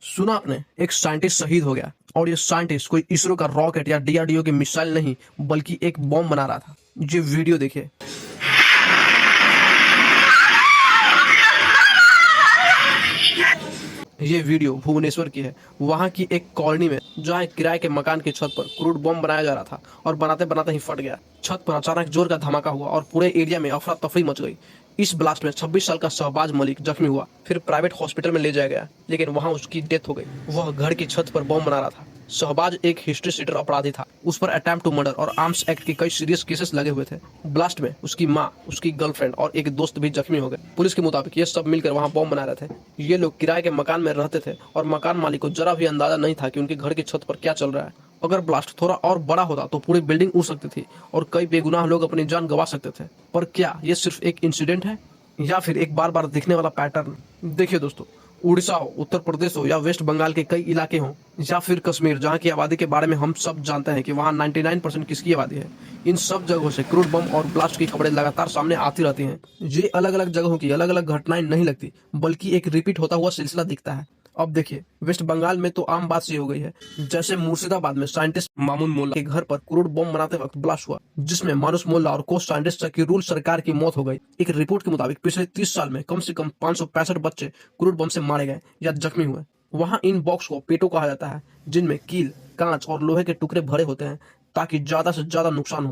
सुना आपने, एक साइंटिस्ट शहीद हो गया और ये साइंटिस्ट कोई इसरो का रॉकेट या डीआरडीओ की मिसाइल नहीं बल्कि एक बॉम्ब बना रहा था। ये वीडियो देखिए। ये वीडियो भुवनेश्वर की है। वहां की एक कॉलोनी में जहां एक किराए के मकान की छत पर क्रूड बॉम्ब बनाया जा रहा था और बनाते बनाते ही फट गया। छत पर अचानक जोर का धमाका हुआ और पूरे एरिया में अफरा तफरी मच गई। इस ब्लास्ट में 26 साल का शहबाज मलिक जख्मी हुआ, फिर प्राइवेट हॉस्पिटल में ले जाया गया, लेकिन वहां उसकी डेथ हो गई। वह घर की छत पर बॉम्ब बना रहा था। शहबाज एक हिस्ट्री शीटर अपराधी था। उस पर अटेम्प्ट टू मर्डर और आर्म्स एक्ट के कई सीरियस केसेस लगे हुए थे। ब्लास्ट में उसकी माँ, उसकी गर्लफ्रेंड और एक दोस्त भी जख्मी हो गए। पुलिस के मुताबिक ये सब मिलकर वहां बॉम्ब बना रहे थे। ये लोग किराए के मकान में रहते थे और मकान मालिक को जरा भी अंदाजा नहीं था कि उनके घर की छत पर क्या चल रहा है। अगर ब्लास्ट थोड़ा और बड़ा होता तो पूरी बिल्डिंग उड़ सकती थी और कई बेगुनाह लोग अपनी जान गंवा सकते थे। पर क्या ये सिर्फ एक इंसिडेंट है या फिर एक बार बार दिखने वाला पैटर्न? देखिए दोस्तों, उड़ीसा हो, उत्तर प्रदेश हो या वेस्ट बंगाल के कई इलाके हों या फिर कश्मीर, जहाँ की आबादी के बारे में हम सब जानते हैं कि वहाँ 99% किसकी आबादी है, इन सब जगहों से क्रूड बम और ब्लास्ट की खबरें लगातार सामने आती रहती हैं। ये अलग अलग जगहों की अलग अलग घटनाएं नहीं लगती, बल्कि एक रिपीट होता हुआ सिलसिला दिखता है। अब देखिए, वेस्ट बंगाल में तो आम बात सी हो गई है। जैसे मुर्शिदाबाद में साइंटिस्ट मामून मोल्ला के घर पर क्रूड बम बनाते वक्त ब्लास्ट हुआ, जिसमें मानुस मोल्ला और को साइंटिस्ट जकीरुल सरकार की मौत हो गई। एक रिपोर्ट के मुताबिक पिछले 30 साल में कम से कम 565 बच्चे क्रूड बम से मारे गए या जख्मी हुए। वहां इन बॉक्स को पेटो कहा जाता है, जिनमें कील, कांच और लोहे के टुकड़े भरे होते हैं ताकि ज्यादा से ज्यादा नुकसान हो।